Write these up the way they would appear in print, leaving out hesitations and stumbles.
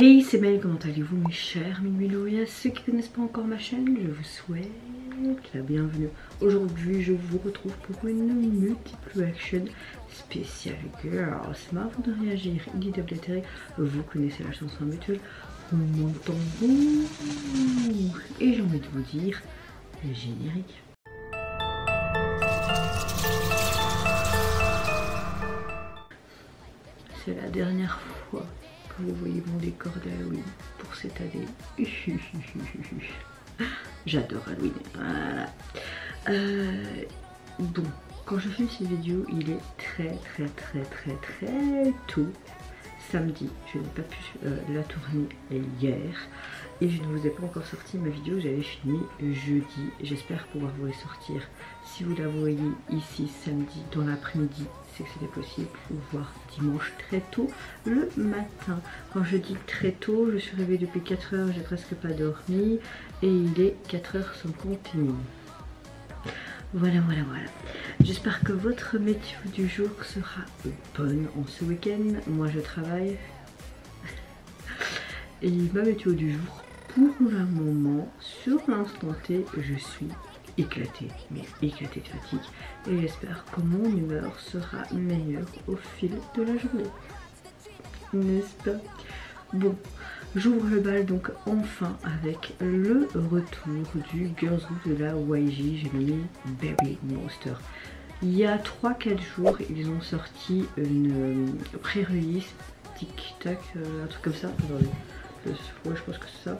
Hey, c'est Mel, comment allez-vous mes chers Mimilorias? Ceux qui ne connaissent pas encore ma chaîne, je vous souhaite la bienvenue. Aujourd'hui, je vous retrouve pour une multiple action spéciale girls. Ma avant de réagir, il est d'oblétérer. Vous connaissez la chanson habituelle. On m'entend vous. Et j'ai envie de vous dire, le générique. C'est la dernière fois que vous voyez mon décor d'Halloween pour cette année. J'adore Halloween. Voilà. Bon, quand je filme cette vidéo, il est très tôt. Samedi, je n'ai pas pu la tourner hier et je ne vous ai pas encore sorti ma vidéo. J'avais filmé jeudi. J'espère pouvoir vous les sortir. Si vous la voyez ici samedi dans l'après-midi, c'est que c'était possible, ou voire dimanche très tôt le matin. Quand je dis très tôt, je suis réveillée depuis 4 heures, j'ai presque pas dormi et il est 4h51. Voilà. J'espère que votre météo du jour sera bonne en ce week-end. Moi je travaille. Et ma météo du jour, pour le moment, sur l'instant T, je suis éclatée, mais éclatée de fatigue. Et j'espère que mon humeur sera meilleure au fil de la journée. N'est-ce pas? Bon, j'ouvre le bal donc enfin avec le retour du Girls Group de la YG. J'ai mis Baby Monster. Il y a 3-4 jours, ils ont sorti une pré-release, tic-tac, un truc comme ça. Attendez, ouais, je pense que c'est ça.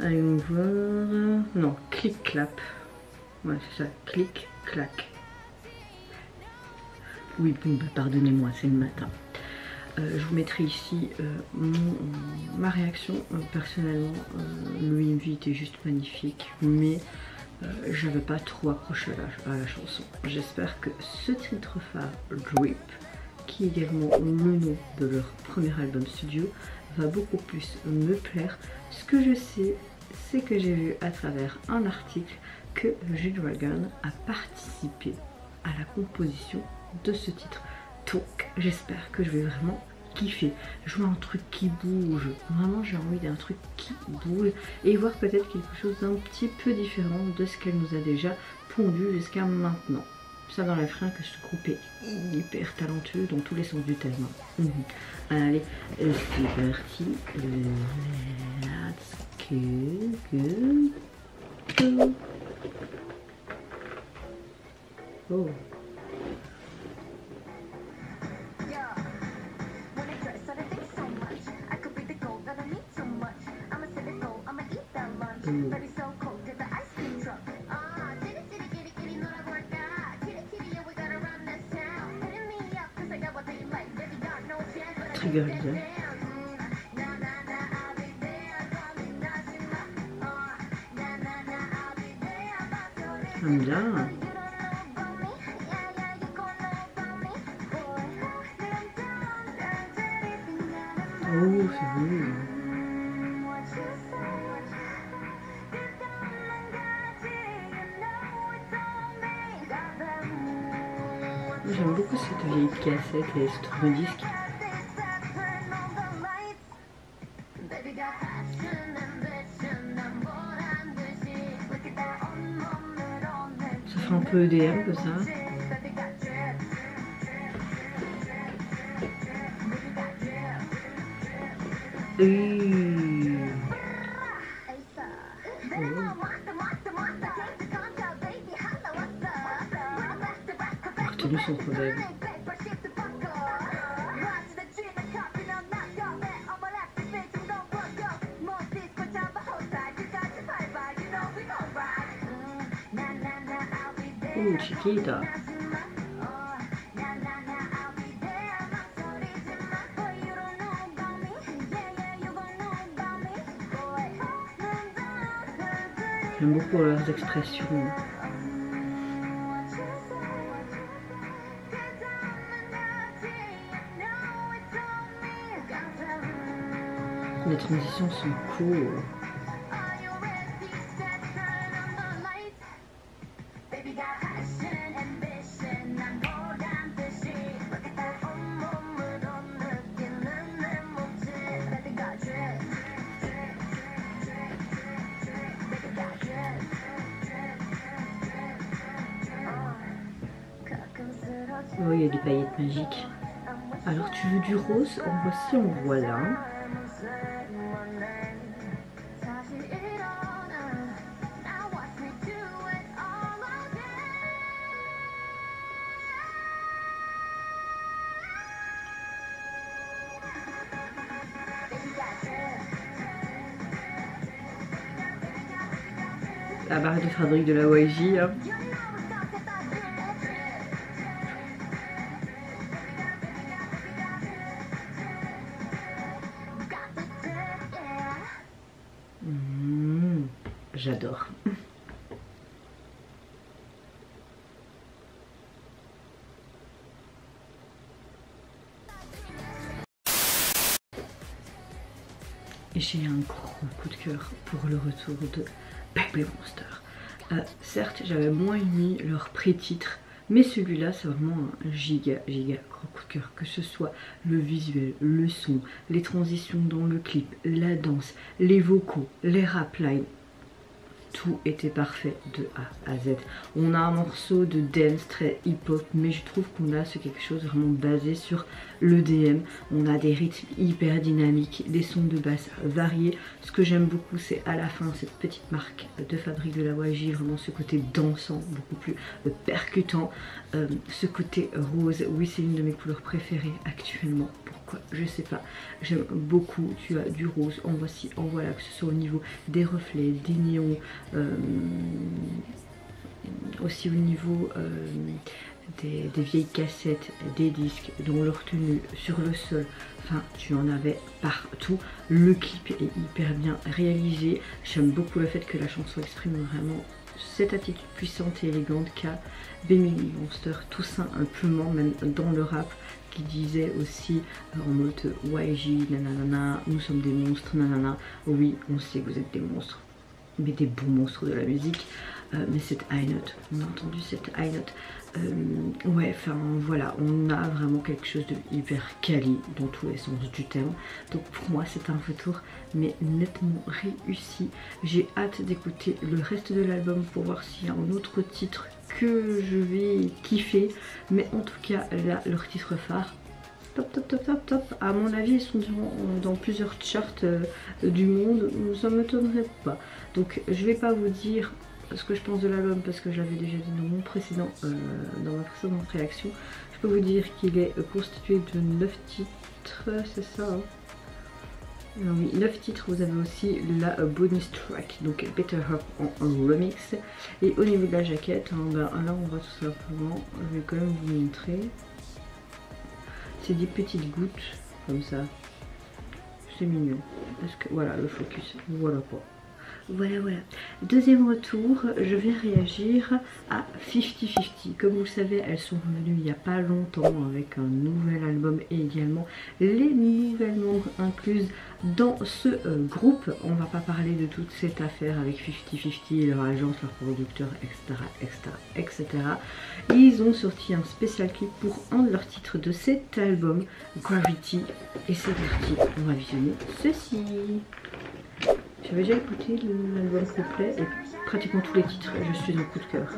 Allons voir. Non, clic-clap. Ouais, c'est ça, clic-clac. Oui, bon, bah, pardonnez-moi, c'est le matin. Je vous mettrai ici ma réaction. Personnellement, le MV était juste magnifique, mais j'avais pas trop accroché à la chanson. J'espère que ce titre phare, Drip, qui est également le nom de leur premier album studio, va beaucoup plus me plaire. Ce que je sais, c'est que j'ai vu à travers un article que G-Dragon a participé à la composition de ce titre. Donc j'espère que je vais vraiment kiffer. Je veux un truc qui bouge. Vraiment j'ai envie d'un truc qui bouge et voir peut-être quelque chose d'un petit peu différent de ce qu'elle nous a déjà pondu jusqu'à maintenant. Ça dans la frein que ce groupe est hyper talentueux dans tous les sens du terme. Allez, c'est parti. Let's go. Oh. Trigger leader. J'aime bien. Oh, c'est beau. J'aime beaucoup cette vieille cassette et ce tourne-disque. Ça fait un peu EDM que ça. Retenu son problème. Chiquita. J'aime beaucoup leurs expressions. Les transitions sont cool. Oh, il y a des paillettes magiques. Alors tu veux du rose? En voici, en voilà. La barre de fabrique de la YG. Hein. J'adore. Et j'ai un gros coup de cœur pour le retour de Baby Monster. Certes, j'avais moins aimé leur pré-titre, mais celui-là, c'est vraiment un giga gros coup de cœur. Que ce soit le visuel, le son, les transitions dans le clip, la danse, les vocaux, les rap lines. Tout était parfait de A à Z. On a un morceau de dance très hip-hop, mais je trouve qu'on a ce quelque chose vraiment basé sur l'EDM. On a des rythmes hyper dynamiques, des sons de basse variés. Ce que j'aime beaucoup, c'est à la fin cette petite marque de fabrique de la YG, vraiment ce côté dansant, beaucoup plus percutant. Ce côté rose, oui, c'est une de mes couleurs préférées actuellement. Pourquoi? Je sais pas. J'aime beaucoup. Tu as du rose, en voici, en voilà, que ce soit au niveau des reflets, des néons. Aussi au niveau des vieilles cassettes, des disques dont leur tenue sur le sol, enfin tu en avais partout. Le clip est hyper bien réalisé. J'aime beaucoup le fait que la chanson exprime vraiment cette attitude puissante et élégante qu'a Baby Monster, tout simplement, même dans le rap, qui disait aussi en mode YG, nanana, nous sommes des monstres, nanana. Oui, on sait que vous êtes des monstres, mais des bons monstres de la musique. Mais cette high note, on a entendu cette high note. Ouais, enfin voilà, on a vraiment quelque chose de hyper quali dans tous les sens du terme. Donc pour moi c'est un retour mais nettement réussi. J'ai hâte d'écouter le reste de l'album pour voir s'il y a un autre titre que je vais kiffer. Mais en tout cas là, leur titre phare, top. À mon avis, ils sont dans plusieurs charts du monde, ça ne m'étonnerait pas. Donc je vais pas vous dire ce que je pense de l'album parce que je l'avais déjà dit dans ma précédente réaction. Je peux vous dire qu'il est constitué de 9 titres, c'est ça hein. Oui, 9 titres. Vous avez aussi la bonus track, donc Better Up en remix. Et au niveau de la jaquette, hein, ben, là on va tout simplement, je vais quand même vous montrer. C'est des petites gouttes comme ça. C'est mignon. Parce que voilà le focus, voilà quoi. Voilà. Deuxième retour, je vais réagir à 50-50. Comme vous le savez, elles sont revenues il n'y a pas longtemps avec un nouvel album et également les nouvelles membres incluses dans ce groupe. On va pas parler de toute cette affaire avec 50-50, leur agence, leur producteur, etc. Ils ont sorti un spécial clip pour un de leurs titres de cet album, Gravity. Et c'est parti, on va visionner ceci. J'avais déjà écouté l'album complet et pratiquement tous les titres, je suis en coup de cœur.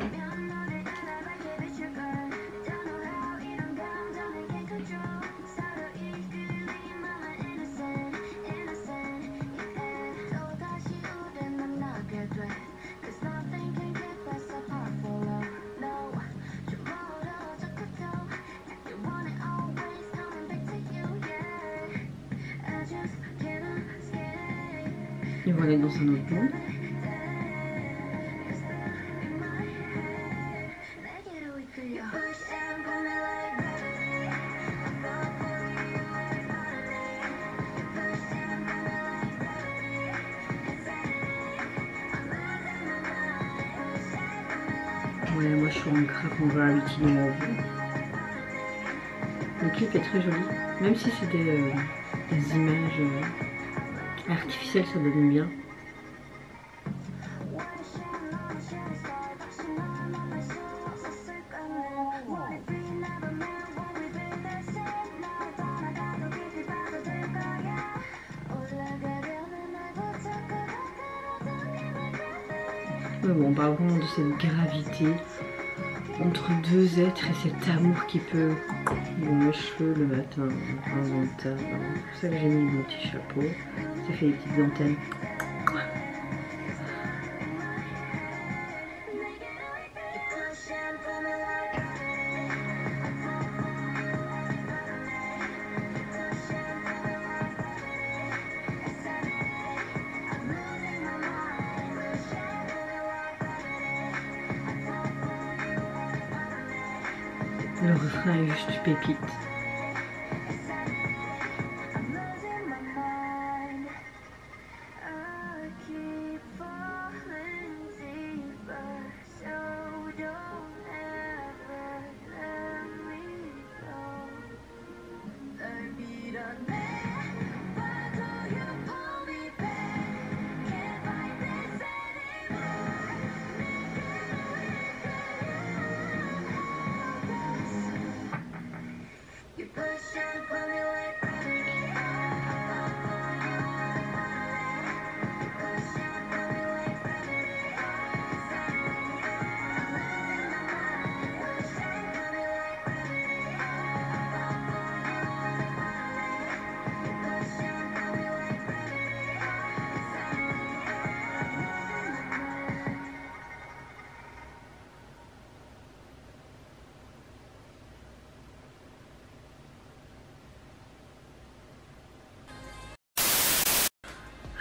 Et voilà dans un autre monde. Ouais, moi je suis en grave en Gravity dans mon vue. Le clip est très joli, même si c'est des images artificielles, ça donne bien. Mais bon, on parle vraiment de cette gravité. entre deux êtres et cet amour qui peut... Bon, mes cheveux le matin, inventable. C'est pour ça que j'ai mis mon petit chapeau. Ça fait des petites antennes. Le refrain est juste pépite.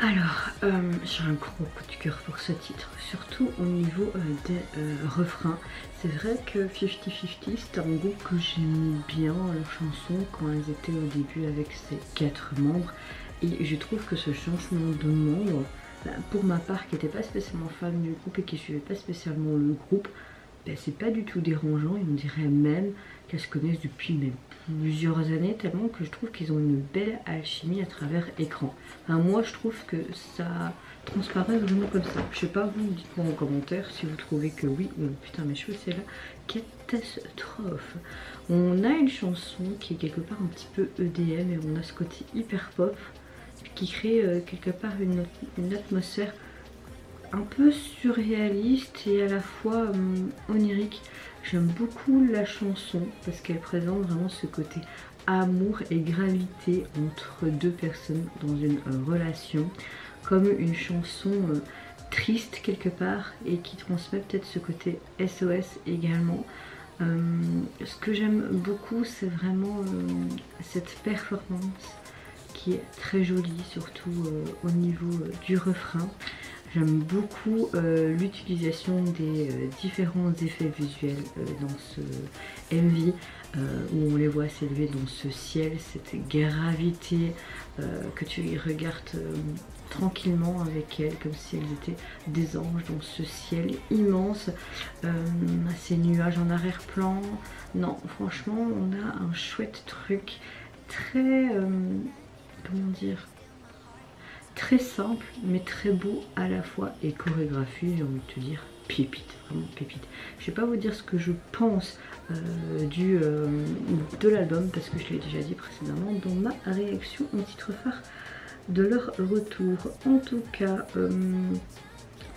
Alors, j'ai un gros coup de cœur pour ce titre, surtout au niveau des refrains. C'est vrai que 50-50, c'est un groupe que j'aimais bien, leurs chansons, quand elles étaient au début avec ses 4 membres. Et je trouve que ce changement de membres, pour ma part, qui n'était pas spécialement fan du groupe et qui suivait pas spécialement le groupe, c'est pas du tout dérangeant, et on dirait même qu'elles se connaissent depuis même plusieurs années, tellement que je trouve qu'ils ont une belle alchimie à travers écran. Enfin, moi je trouve que ça transparaît vraiment comme ça. Je sais pas, vous dites-moi en commentaire si vous trouvez que oui ou non. Putain, mes cheveux c'est la catastrophe. On a une chanson qui est quelque part un petit peu EDM et on a ce côté hyper pop qui crée quelque part une atmosphère un peu surréaliste et à la fois onirique. J'aime beaucoup la chanson parce qu'elle présente vraiment ce côté amour et gravité entre deux personnes dans une relation, comme une chanson triste quelque part et qui transmet peut-être ce côté SOS également. Ce que j'aime beaucoup, c'est vraiment cette performance qui est très jolie, surtout au niveau du refrain. J'aime beaucoup l'utilisation des différents effets visuels dans ce MV où on les voit s'élever dans ce ciel, cette gravité que tu y regardes tranquillement avec elles comme si elles étaient des anges dans ce ciel immense, ces nuages en arrière-plan. Non, franchement on a un chouette truc très, comment dire, très simple mais très beau à la fois et chorégraphie, j'ai envie de te dire pépite, vraiment pépite. Je vais pas vous dire ce que je pense de l'album parce que je l'ai déjà dit précédemment dans ma réaction au titre phare de leur retour. En tout cas,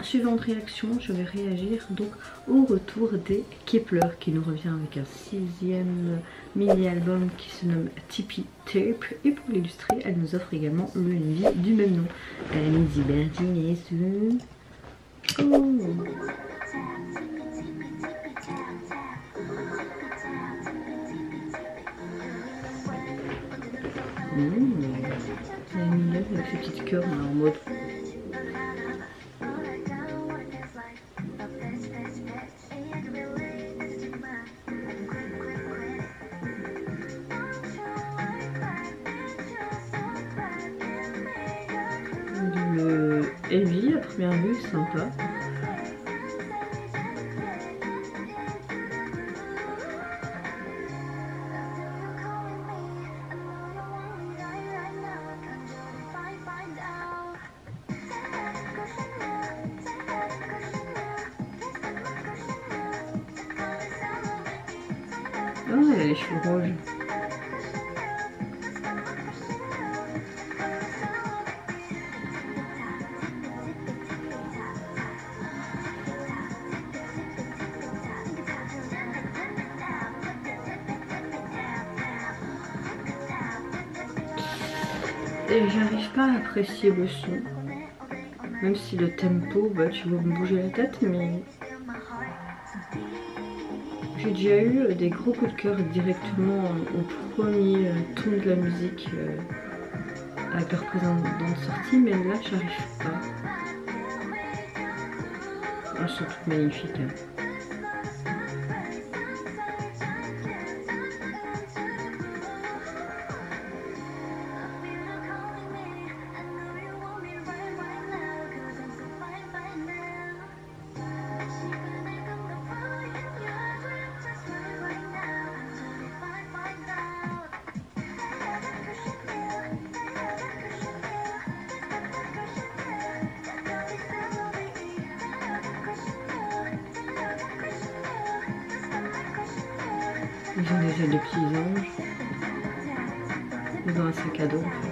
suivante réaction, je vais réagir donc au retour des Kep1er qui nous revient avec un 6e mini-album qui se nomme Tippy Tape, et pour l'illustrer elle nous offre également le MV du même nom. Midi Bertine et ce... Oh. Elle est mignonne avec ses petites cœurs en mode... Le MV à première vue sympa. Oh, elle a les cheveux rouges. et j'arrive pas à apprécier le son. Même si le tempo, bah, tu vois me bouger la tête, mais j'ai déjà eu des gros coups de cœur directement au premier ton de la musique avec leur précédente sortie, mais là j'arrive pas. Elles sont toutes magnifiques. Hein. Ils ont déjà des petits anges. Ils ont un sac à dos en fait.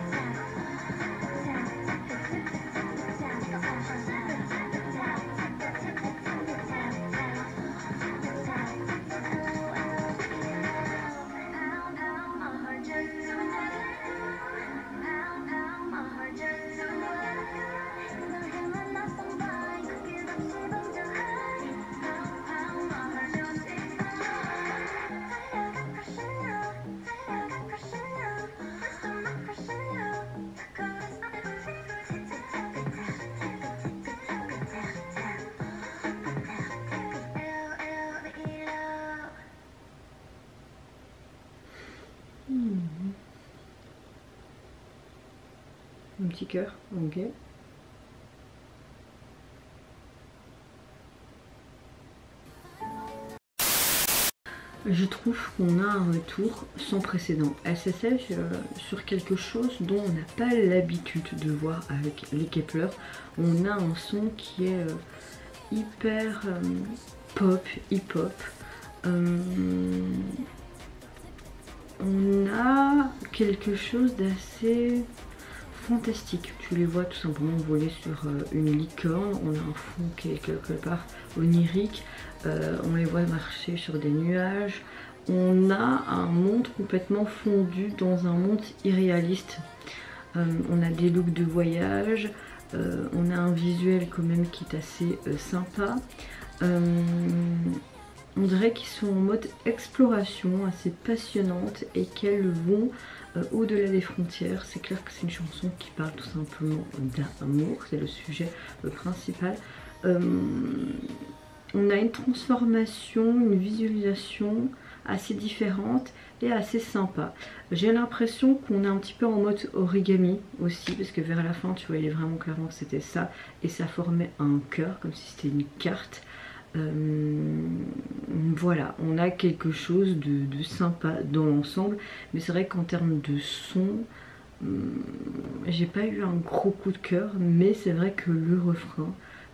Un petit cœur, ok. Je trouve qu'on a un retour sans précédent. Elle s'assèche sur quelque chose dont on n'a pas l'habitude de voir avec les Kep1er. On a un son qui est hyper pop, hip-hop. On a quelque chose d'assez fantastique. Tu les vois tout simplement voler sur une licorne. On a un fond qui est quelque part onirique. On les voit marcher sur des nuages. On a un monde complètement fondu dans un monde irréaliste. On a des looks de voyage. On a un visuel quand même qui est assez sympa. On dirait qu'ils sont en mode exploration assez passionnante et qu'elles vont au-delà des frontières. C'est clair que c'est une chanson qui parle tout simplement d'amour, c'est le sujet principal. On a une transformation, une visualisation assez différente et assez sympa. J'ai l'impression qu'on est un petit peu en mode origami aussi, parce que vers la fin tu voyais vraiment clairement que c'était ça et ça formait un cœur comme si c'était une carte. Voilà, on a quelque chose de sympa dans l'ensemble, mais c'est vrai qu'en termes de son, j'ai pas eu un gros coup de cœur, mais c'est vrai que le refrain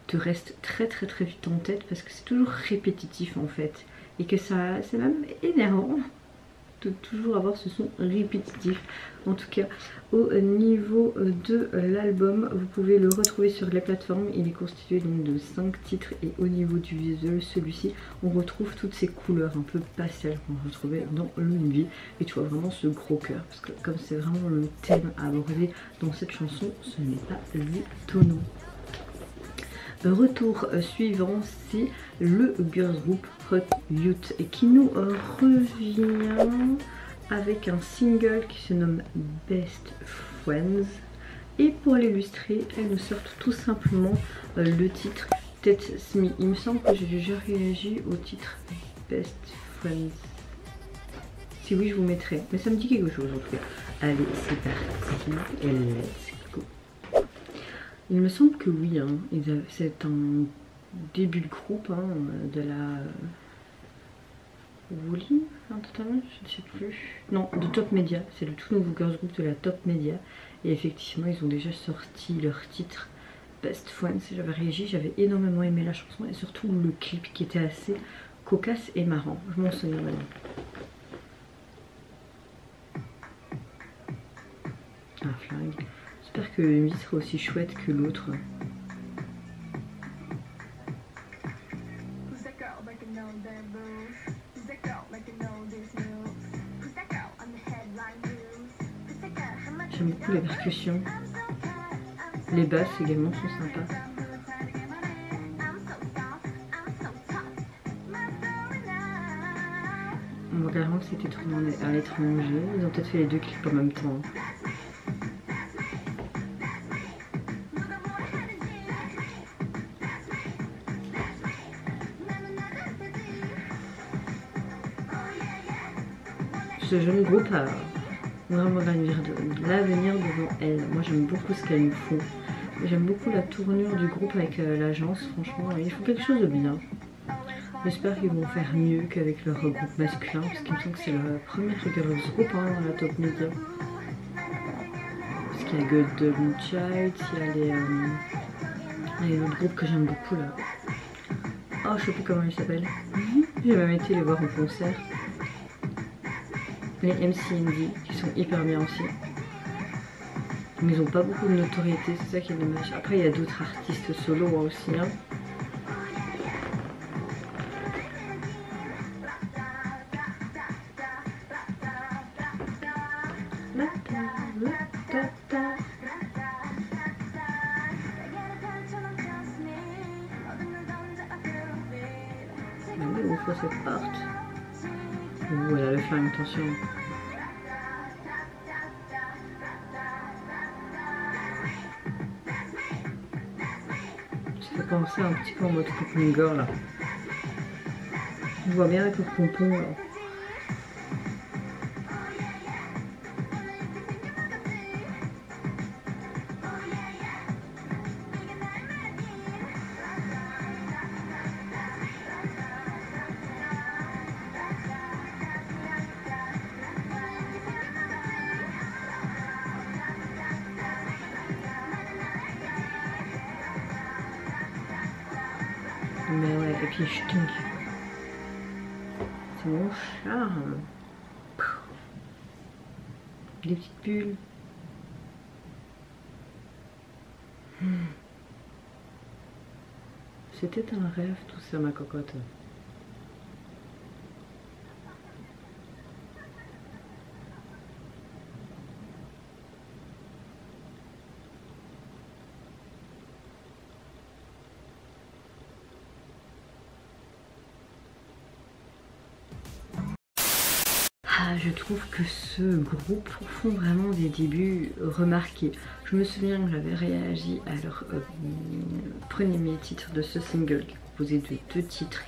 te reste très vite en tête parce que c'est toujours répétitif en fait, et que ça c'est même énervant de toujours avoir ce son répétitif. En tout cas au niveau de l'album, vous pouvez le retrouver sur les plateformes. Il est constitué donc de 5 titres et au niveau du visuel, celui-ci, on retrouve toutes ces couleurs un peu pastel qu'on retrouvait dans l'Unvi, et tu vois vraiment ce gros cœur parce que comme c'est vraiment le thème abordé dans cette chanson, ce n'est pas étonnant. Retour suivant, c'est le girls group Hot Youth et qui nous revient avec un single qui se nomme Best Friends, et pour l'illustrer elles nous sortent tout simplement le titre That's Me. Il me semble que j'ai déjà réagi au titre Best Friends. Si oui, je vous mettrai, mais ça me dit quelque chose en tout cas. Allez, c'est parti et let's go. Il me semble que oui, hein. C'est un début de groupe hein, de la Woolly, totalement, je ne sais plus. Non, de Top Media, c'est le tout nouveau girls group de la Top Media. Et effectivement, ils ont déjà sorti leur titre Best Friends. J'avais réagi, j'avais énormément aimé la chanson et surtout le clip qui était assez cocasse et marrant. Je m'en souviens maintenant. Un flingue. J'espère que lui sera aussi chouette que l'autre. J'aime beaucoup les percussions. Les basses également sont sympas. On voit carrément que c'était tourné à l'étranger. Ils ont peut-être fait les deux clips en même temps. Ce jeune groupe a vraiment l'avenir devant elle. Moi j'aime beaucoup ce qu'elles nous font. J'aime beaucoup la tournure du groupe avec l'agence. Franchement, ils font quelque chose de bien. J'espère qu'ils vont faire mieux qu'avec leur groupe masculin, parce qu'il me semble que c'est leur premier girls group dans la top media. Parce qu'il y a Golden Child, il y a l'autre groupe que j'aime beaucoup là. Oh, je sais plus comment il s'appelle. J'ai même été les voir en concert. Les MCND qui sont hyper bien aussi. Mais ils n'ont pas beaucoup de notoriété, c'est ça qui est dommage. Après, il y a d'autres artistes solo aussi. Hein. Une fois cette porte. Voilà le flingue, attention. Ça fait penser un petit peu en mode Coupling Girl là. On voit bien avec le pompon là. Mais ouais, et puis je tombe. C'est mon charme. Des petites bulles. C'était un rêve tout ça, ma cocotte. Ah, je trouve que ce groupe font vraiment des débuts remarqués. Je me souviens que j'avais réagi à leur premier titre de ce single qui est composé de 2 titres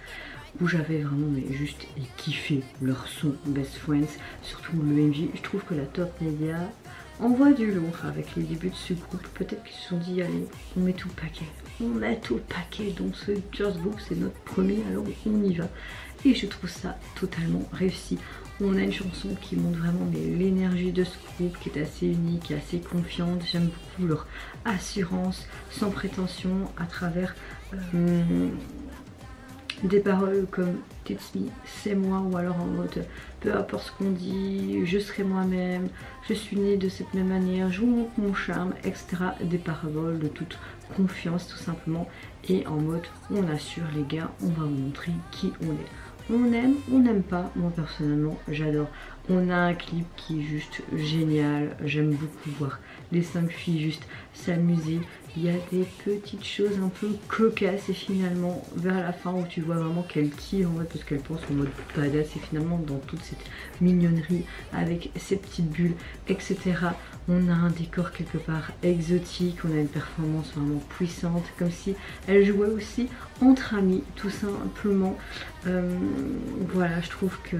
où j'avais vraiment juste kiffé leur son Best Friends, surtout le MV. Je trouve que la top media envoie du lourd avec les débuts de ce groupe. Peut-être qu'ils se sont dit allez, on met tout le paquet. On met tout le paquet dans ce Girls Group, c'est notre premier, alors on y va. Et je trouve ça totalement réussi. On a une chanson qui montre vraiment l'énergie de ce groupe qui est assez unique, assez confiante. J'aime beaucoup leur assurance, sans prétention, à travers des paroles comme It's me, c'est moi, ou alors en mode peu importe ce qu'on dit, je serai moi-même, je suis née de cette même manière, je vous montre mon charme, etc. Des paroles de toute confiance tout simplement, et en mode on assure les gars, on va vous montrer qui on est. On aime, on n'aime pas, moi personnellement j'adore. On a un clip qui est juste génial, j'aime beaucoup voir les 5 filles juste s'amuser. Il y a des petites choses un peu cocasses et finalement vers la fin où tu vois vraiment qu'elle tire en mode parce qu'elle pense en mode badass et finalement dans toute cette mignonnerie avec ces petites bulles etc. On a un décor quelque part exotique, on a une performance vraiment puissante comme si elle jouait aussi entre amis tout simplement. Voilà, je trouve que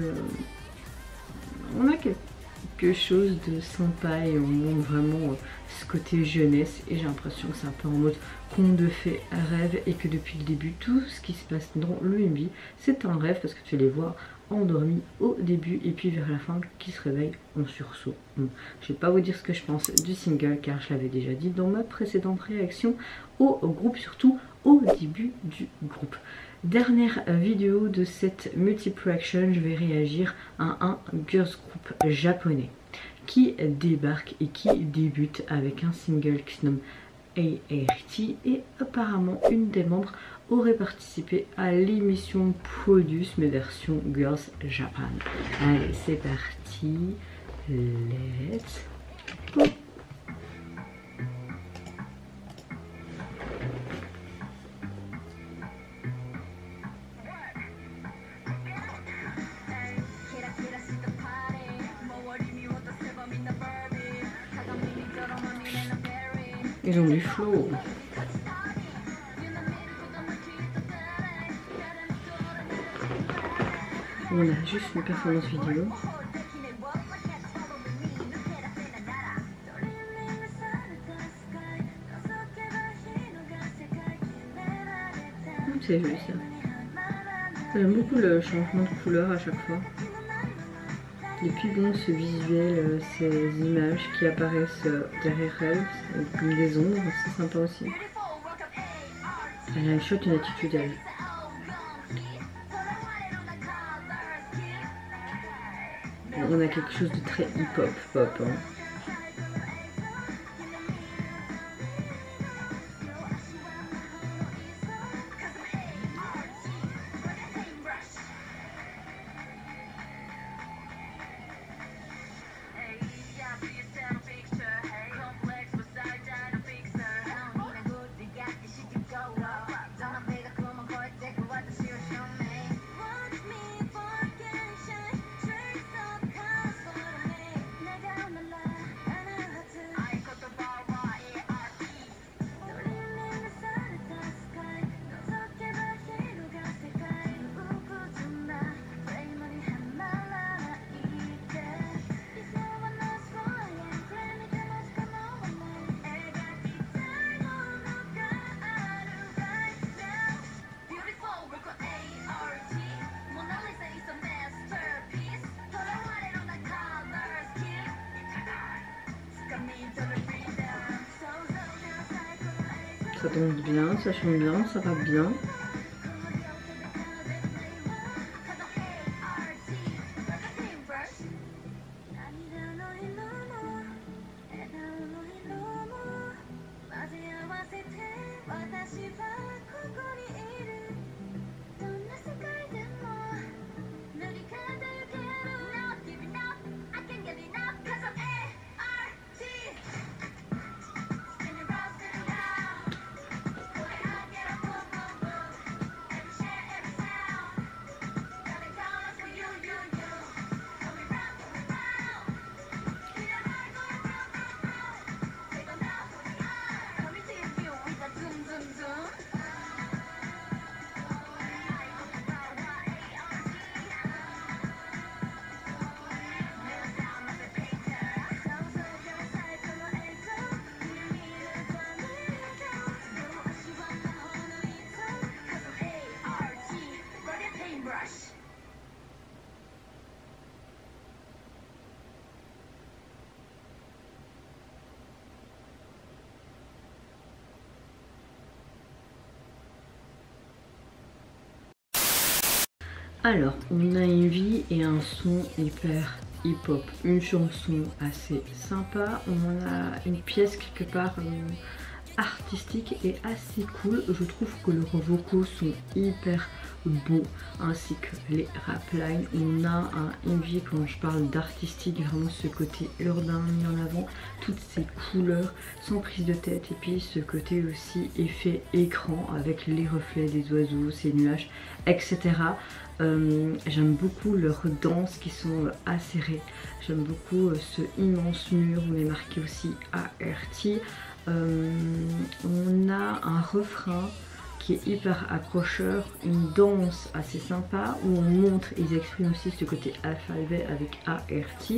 on a quelque chose de sympa et on montre vraiment ce côté jeunesse et j'ai l'impression que c'est un peu en mode conte de fées rêve et que depuis le début tout ce qui se passe dans le MV c'est un rêve parce que tu les vois endormis au début et puis vers la fin qui se réveillent en sursaut. Je vais pas vous dire ce que je pense du single car je l'avais déjà dit dans ma précédente réaction au groupe, surtout au début du groupe. Dernière vidéo de cette multiple action, je vais réagir à un girls group japonais qui débarque et qui débute avec un single qui se nomme ART et apparemment une des membres aurait participé à l'émission Produce mais version Girls Japan. Allez c'est parti, let's go. Ils ont du flow. On a juste une performance vidéo. C'est joli ça. J'aime beaucoup le changement de couleur à chaque fois. Et puis bon, ce visuel, ces images qui apparaissent derrière elle, comme des ombres, c'est sympa aussi. Elle a une attitude elle. On a quelque chose de très hip-hop pop. Hein. Ça tombe bien, ça chante bien, ça va bien. Alors, on a une vie et un son hyper hip-hop, une chanson assez sympa, on a une pièce quelque part artistique et assez cool. Je trouve que leurs vocaux sont hyper beaux, ainsi que les rap lines. On a un MV, quand je parle d'artistique, vraiment ce côté urbain mis en avant, toutes ces couleurs sans prise de tête, et puis ce côté aussi effet écran avec les reflets des oiseaux, ces nuages, etc. J'aime beaucoup leurs danses qui sont acérées, j'aime beaucoup ce immense mur, on est marqué aussi ART. On a un refrain qui est hyper accrocheur, une danse assez sympa où on montre, ils expriment aussi ce côté alphabet avec ART.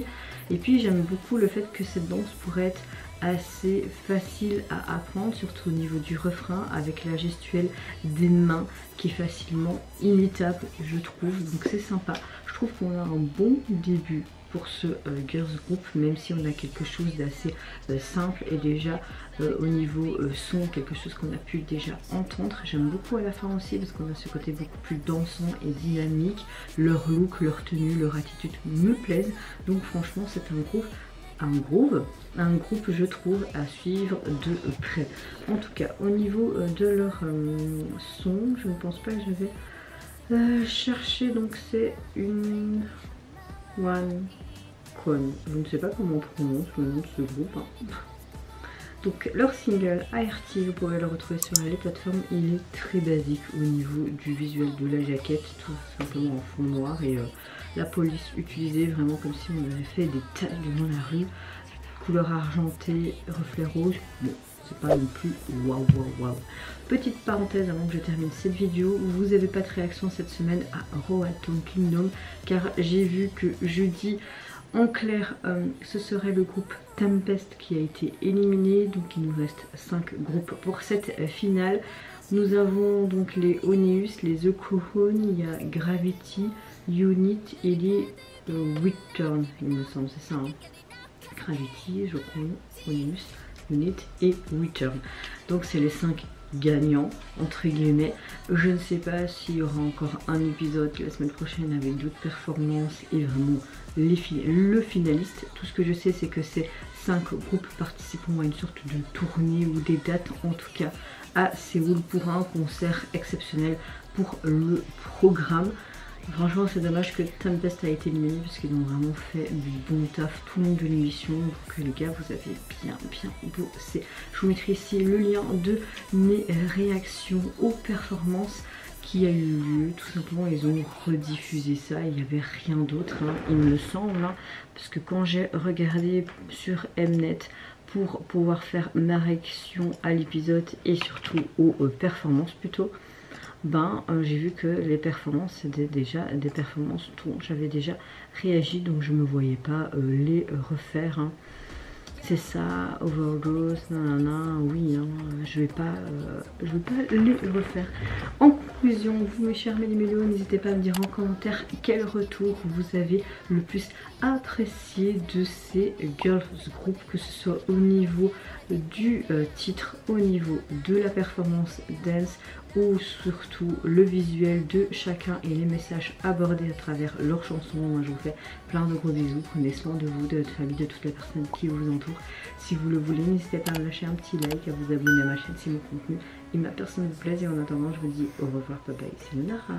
Et puis j'aime beaucoup le fait que cette danse pourrait être assez facile à apprendre, surtout au niveau du refrain, avec la gestuelle des mains qui est facilement imitable, je trouve, donc c'est sympa. Je trouve qu'on a un bon début pour ce girls group, même si on a quelque chose d'assez simple et déjà au niveau son, quelque chose qu'on a pu déjà entendre. J'aime beaucoup à la fin aussi parce qu'on a ce côté beaucoup plus dansant et dynamique. Leur look, leur tenue, leur attitude me plaisent, donc franchement c'est un groupe je trouve à suivre de près. En tout cas au niveau de leur son, je ne pense pas que je vais chercher, donc c'est une One Con, je ne sais pas comment on prononce le nom de ce groupe, hein. Donc leur single ART, vous pourrez le retrouver sur les plateformes. Il est très basique au niveau du visuel de la jaquette, tout simplement en fond noir, et la police utilisée vraiment comme si on avait fait des tags dans la rue, couleur argentée, reflet rouge. Bon, c'est pas non plus waouh waouh waouh. Petite parenthèse avant que je termine cette vidéo, vous n'avez pas de réaction cette semaine à Roatom Kingdom car j'ai vu que jeudi en clair ce serait le groupe Tempest qui a été éliminé, donc il nous reste 5 groupes pour cette finale. Nous avons donc les Oneus, les Okuhon, il y a Gravity, Unit et les Return, il me semble, c'est ça hein. Gravity, je crois, Oneus, Unit et Return. Donc c'est les 5 gagnants entre guillemets. Je ne sais pas s'il y aura encore un épisode la semaine prochaine avec d'autres performances et vraiment le finaliste. Tout ce que je sais c'est que c'est 5 groupes participant à une sorte de tournée ou des dates en tout cas à Séoul pour un concert exceptionnel pour le programme. Franchement c'est dommage que Tempest a été éliminé parce qu'ils ont vraiment fait du bon taf tout le long de l'émission. Donc les gars vous avez bien bossé. Je vous mettrai ici le lien de mes réactions aux performances qui a eu lieu. Tout simplement ils ont rediffusé ça, il n'y avait rien d'autre hein, il me semble hein, parce que quand j'ai regardé sur Mnet pour pouvoir faire ma réaction à l'épisode et surtout aux performances plutôt, j'ai vu que les performances c'était déjà des performances dont j'avais déjà réagi, donc je me voyais pas les refaire hein. C'est ça, overdose, nanana, oui hein, je vais pas les refaire. En conclusion, vous mes chers méli-mélos, n'hésitez pas à me dire en commentaire quel retour vous avez le plus apprécié de ces girls group, que ce soit au niveau du titre, au niveau de la performance dance ou surtout le visuel de chacun et les messages abordés à travers leurs chansons. Moi je vous fais plein de gros bisous, prenez soin de vous, de votre famille, de toutes les personnes qui vous entourent. Si vous le voulez, n'hésitez pas à me lâcher un petit like, à vous abonner à ma chaîne si mon contenu et ma personne vous plaise. Et en attendant je vous dis au revoir, bye bye, c'est Lunara.